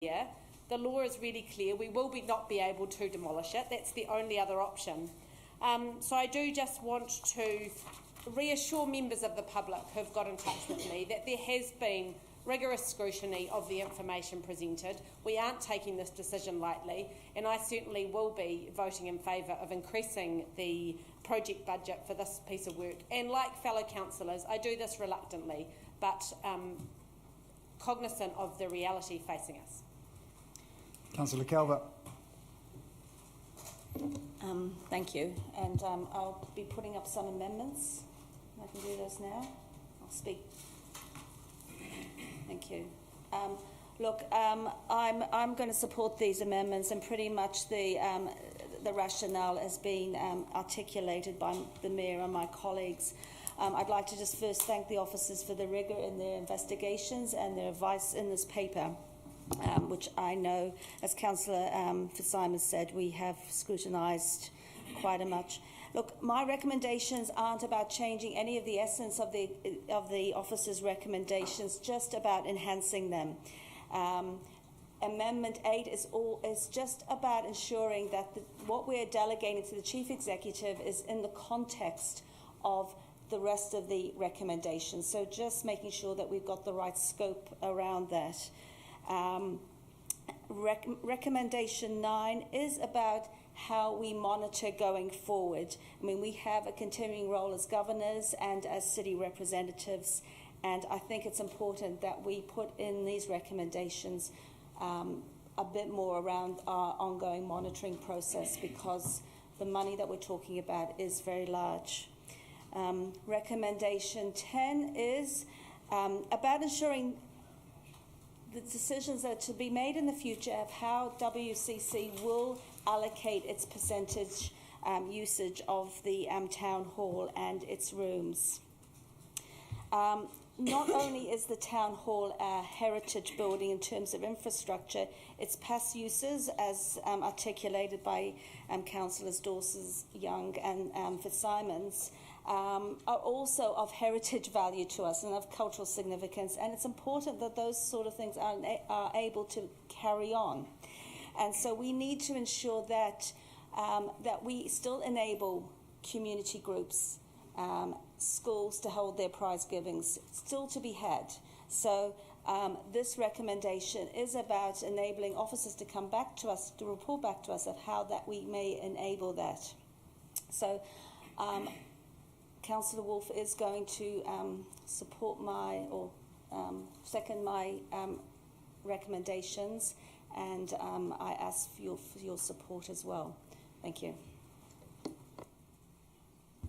here. The law is really clear. We will not be able to demolish it. That's the only other option. So I do just want to reassure members of the public who've got in touch with me that there has been rigorous scrutiny of the information presented. We aren't taking this decision lightly, and I certainly will be voting in favour of increasing the project budget for this piece of work. And like fellow councillors, I do this reluctantly, but cognizant of the reality facing us. Councillor Calvert. Thank you, and I'll be putting up some amendments. I can do those now. I'll speak. Thank you. Look, I'm going to support these amendments, and pretty much the rationale has been articulated by the Mayor and my colleagues. I'd like to just first thank the officers for the rigour in their investigations and their advice in this paper, which I know, as Councillor Fitzsimons said, we have scrutinised quite a much. Look, my recommendations aren't about changing any of the essence of the officers' recommendations, just about enhancing them. Amendment 8 is just about ensuring that what we're delegating to the Chief Executive is in the context of the rest of the recommendations. So just making sure that we've got the right scope around that. Recommendation 9 is about how we monitor going forward. I mean, we have a continuing role as governors and as city representatives, and I think it's important that we put in these recommendations a bit more around our ongoing monitoring process, because the money that we're talking about is very large. Recommendation 10 is about ensuring the decisions that are to be made in the future of how WCC will allocate its percentage usage of the town hall and its rooms. Not only is the town hall a heritage building in terms of infrastructure, its past uses, as articulated by Councillors Dawson's, Young and Fitzsimons, are also of heritage value to us and of cultural significance, and it's important that those sort of things are able to carry on. And so we need to ensure that that we still enable community groups, schools to hold their prize givings, still to be had. So this recommendation is about enabling officers to come back to us, to report back to us of how that we may enable that. So Councillor Wolfe is going to support second my recommendations, and I ask for your support as well. Thank you.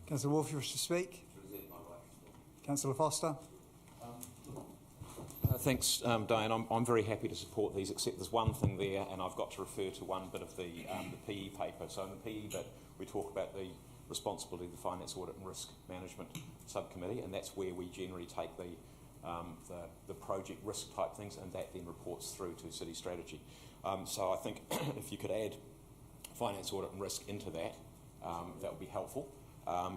Councillor Wolfe, you wish to speak? Councillor Foster. Thanks, Diane. I'm very happy to support these, except there's one thing there, and I've got to refer to one bit of the PE paper. So in the PE bit, we talk about the responsibility of the Finance, Audit and Risk Management Subcommittee, and that's where we generally take the project risk type things, and that then reports through to City Strategy. So I think if you could add Finance, Audit and Risk into that, that would be helpful,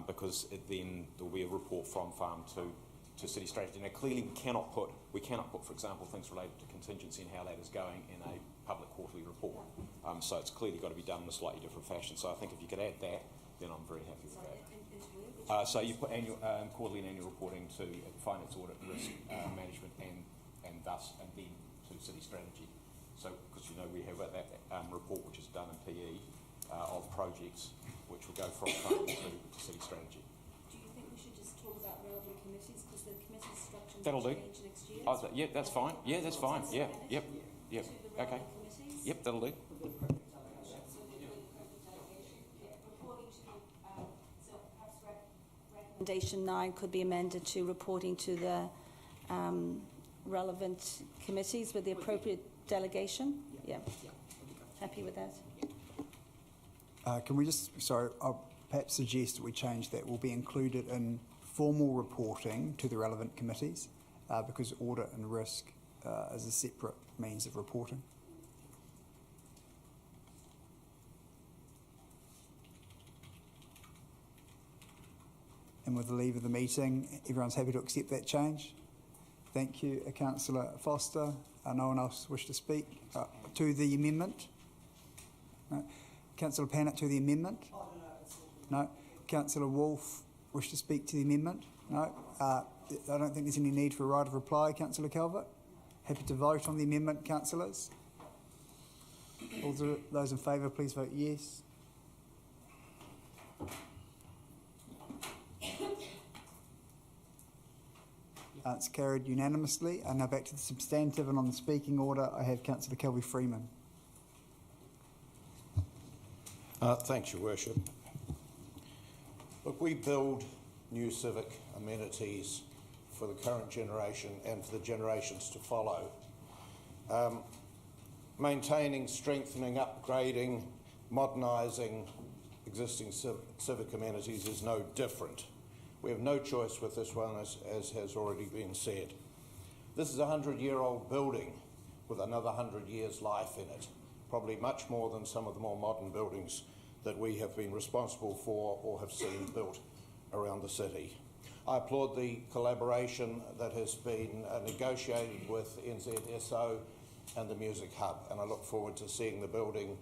because then there'll be a report from Farm to City Strategy. Now clearly we cannot put, for example, things related to contingency and how that is going in a public quarterly report. So it's clearly got to be done in a slightly different fashion. So I think if you could add that, then I'm very happy with that. So you put quarterly and annual reporting to Finance, Audit and Risk Management, and thus, and then to City Strategy. So, because you know we have that report which is done in PE of projects which will go from Farm to City Strategy. Do you think we should just talk about relevant committees, because the committee structure That'll will do. change next year? Oh, yeah, that's fine. Yeah, that's fine. Yeah, yep. Okay. Yep, that'll do. Recommendation 9 could be amended to reporting to the relevant committees with the appropriate delegation. Yeah. Happy with that? Can we just, I'll perhaps suggest that we change that. Will be included in formal reporting to the relevant committees, because audit and risk is a separate means of reporting. And with the leave of the meeting, everyone's happy to accept that change. Thank you, Councillor Foster. No one else wish to speak to the amendment? No. Councillor Pannett to the amendment? No. Councillor Wolfe wish to speak to the amendment? No. I don't think there's any need for a right of reply. Councillor Calvert? Happy to vote on the amendment, councillors? All those in favour, please vote yes. It's carried unanimously. And now back to the substantive, and on the speaking order, I have Councillor Kelby-Freeman. Thanks, Your Worship. Look, we build new civic amenities for the current generation and for the generations to follow. Maintaining, strengthening, upgrading, modernising existing civic amenities is no different. We have no choice with this one, as has already been said. This is a 100-year-old building with another 100 years' life in it, probably much more than some of the more modern buildings that we have been responsible for or have seen built around the city. I applaud the collaboration that has been negotiated with NZSO and the Music Hub, and I look forward to seeing the building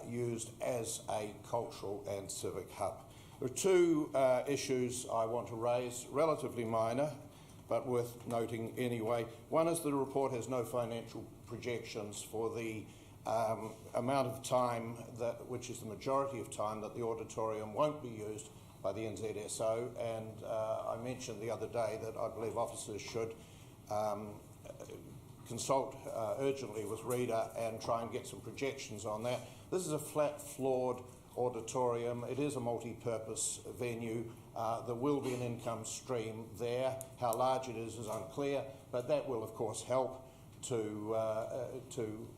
used as a cultural and civic hub. There are two issues I want to raise, relatively minor, but worth noting anyway. One is the report has no financial projections for the amount of time, which is the majority of time, that the auditorium won't be used by the NZSO, and I mentioned the other day that I believe officers should consult urgently with Reader and try and get some projections on that. This is a flat-floored auditorium. It is a multi-purpose venue. There will be an income stream there. How large it is unclear, but that will of course help to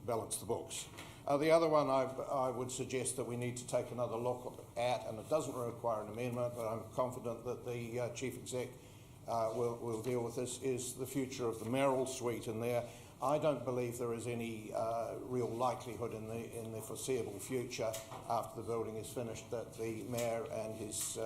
balance the books. The other one I would suggest that we need to take another look at, and it doesn't require an amendment, but I'm confident that the Chief Exec will deal with this, is the future of the Merrill Suite in there. I don't believe there is any real likelihood in the foreseeable future, after the building is finished, that the Mayor and his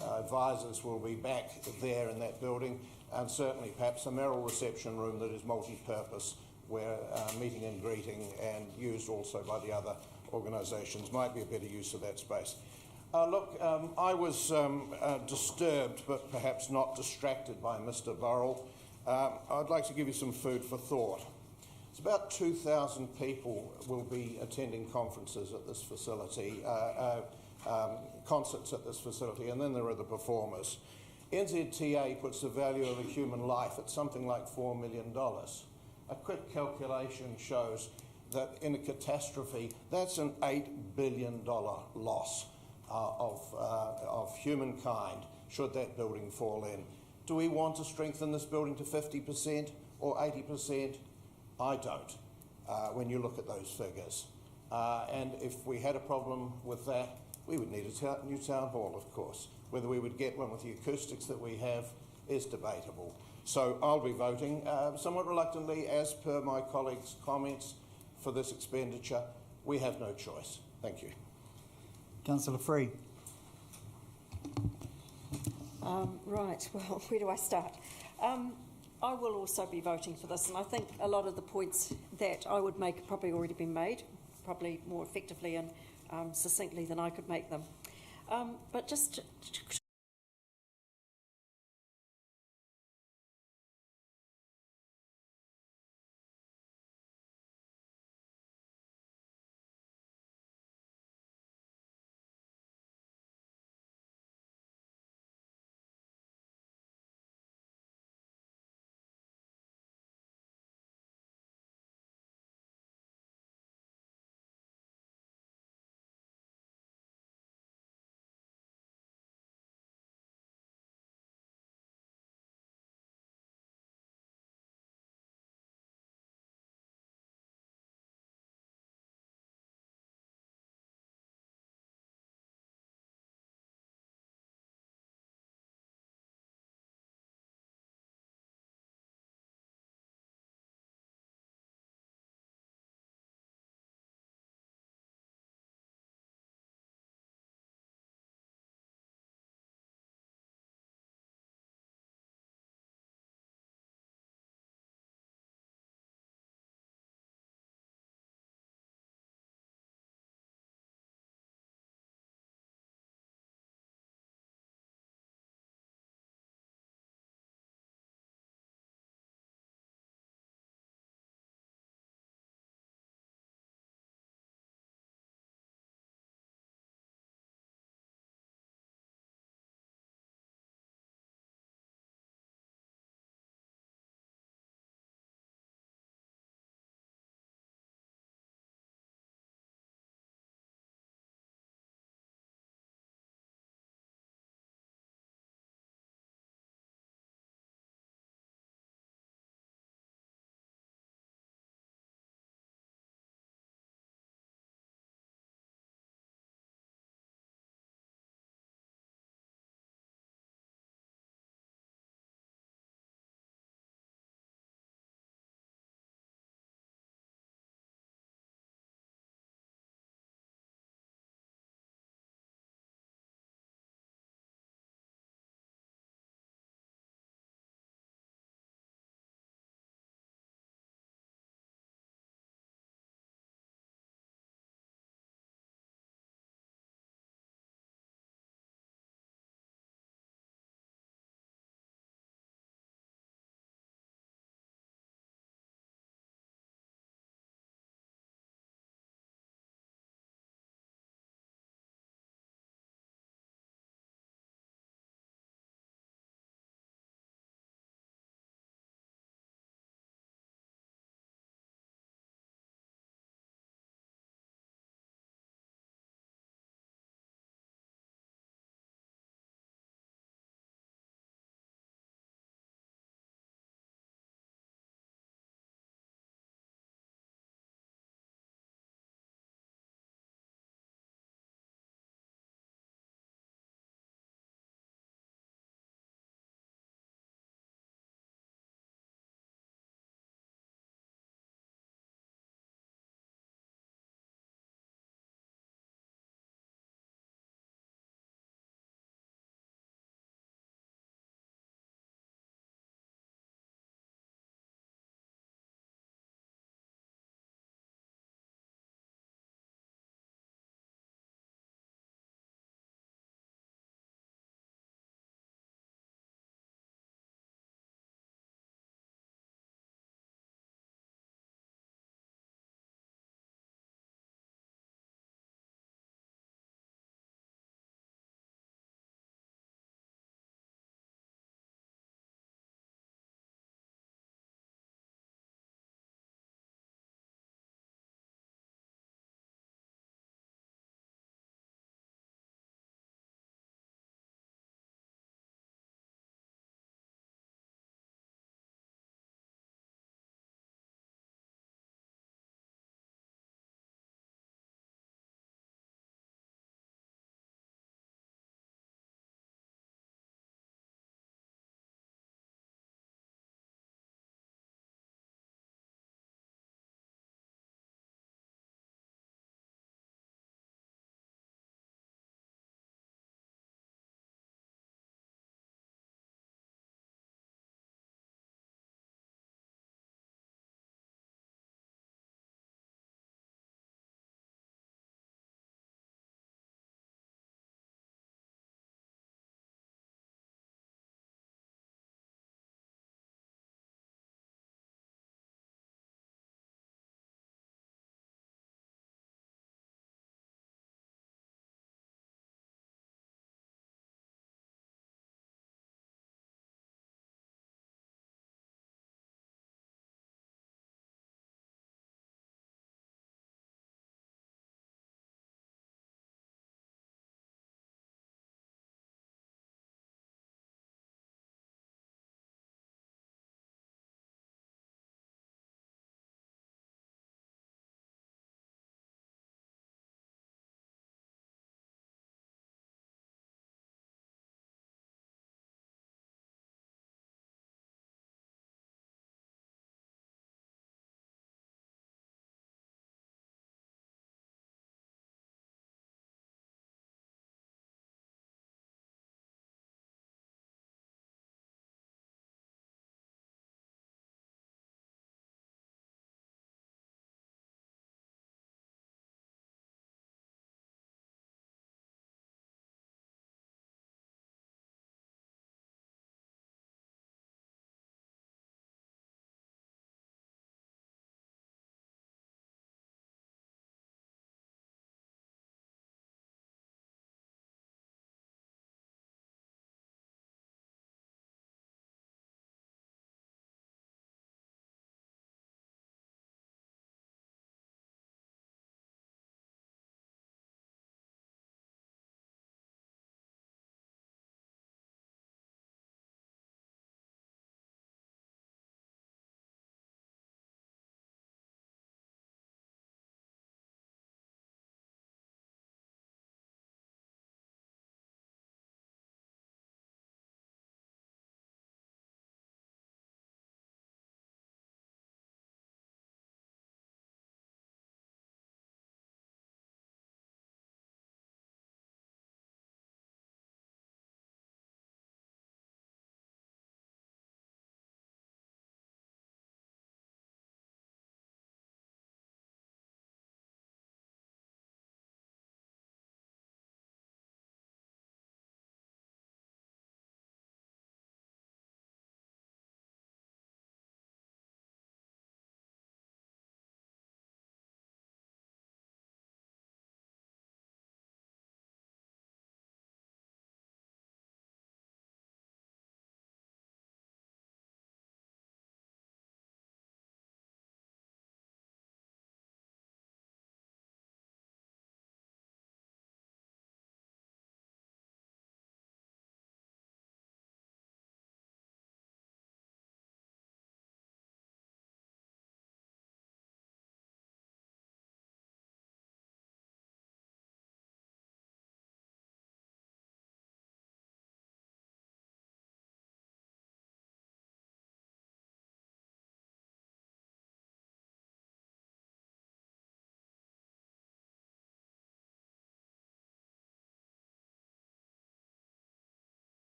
advisors will be back there in that building, and certainly perhaps a Merrill reception room that is multi-purpose, where meeting and greeting and used also by the other organisations might be a better use of that space. I was disturbed, but perhaps not distracted by Mr. Burrell. I'd like to give you some food for thought. It's about 2,000 people will be attending conferences at this facility, concerts at this facility, and then there are the performers. NZTA puts the value of a human life at something like $4 million. A quick calculation shows that in a catastrophe, that's an $8 billion loss of humankind should that building fall in. Do we want to strengthen this building to 50% or 80%? I don't, when you look at those figures. And if we had a problem with that, we would need a new town hall, of course. Whether we would get one with the acoustics that we have is debatable. So I'll be voting somewhat reluctantly, as per my colleagues' comments, for this expenditure. We have no choice. Thank you. Councillor Free. Right, well, where do I start? I will also be voting for this, and I think a lot of the points that I would make have probably already been made, probably more effectively and succinctly than I could make them. But just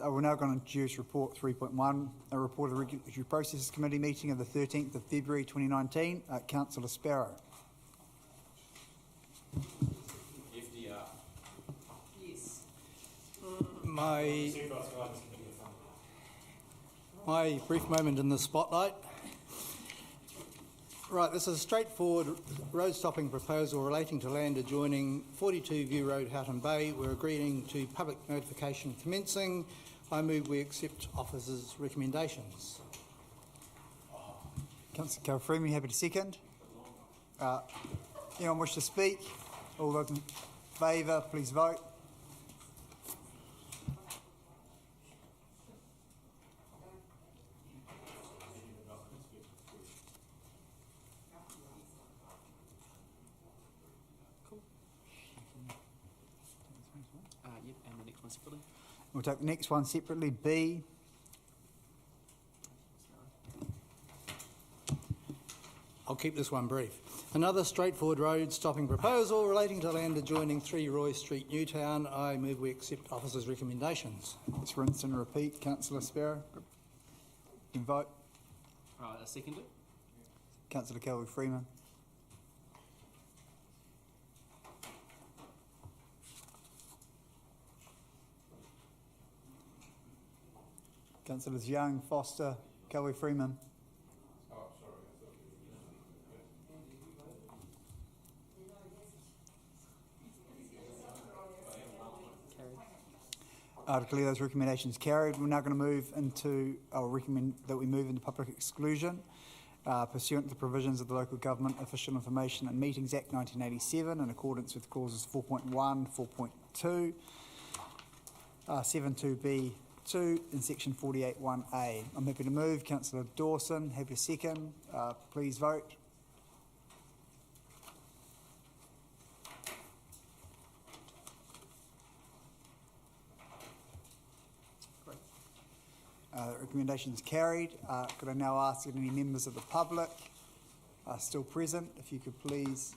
We're now going to introduce report 3.1, a report of the Regulatory Processes Committee meeting of the 13th of February 2019. Councillor Sparrow. FDR. Yes. My brief moment in the spotlight. Right, this is a straightforward road stopping proposal relating to land adjoining 42 View Road, Houghton Bay. We're agreeing to public notification commencing. I move we accept officers' recommendations. Councillor Calfremi, happy to second. Anyone wish to speak? All those in favour, please vote. Yep, and the next one separately. We'll take the next one separately. B. I'll keep this one brief. Another straightforward road stopping proposal relating to land adjoining 3 Roy Street, Newtown. I move we accept officers' recommendations. Let's rinse and repeat. Councillor Sparrow, you can vote. Right, I second it. Councillor Kelly-Freeman. Councillors Young, Foster, Kelly-Freeman. I declare those recommendations carried. We're now going to move into, I'll recommend that we move into public exclusion pursuant to the provisions of the Local Government Official Information and Meetings Act 1987 in accordance with clauses 4.1, 4.2, 72B2 and section 48(1)A. I'm happy to move. Councillor Dawson, happy to second. Please vote. Recommendation is carried. Could I now ask if any members of the public are still present, if you could please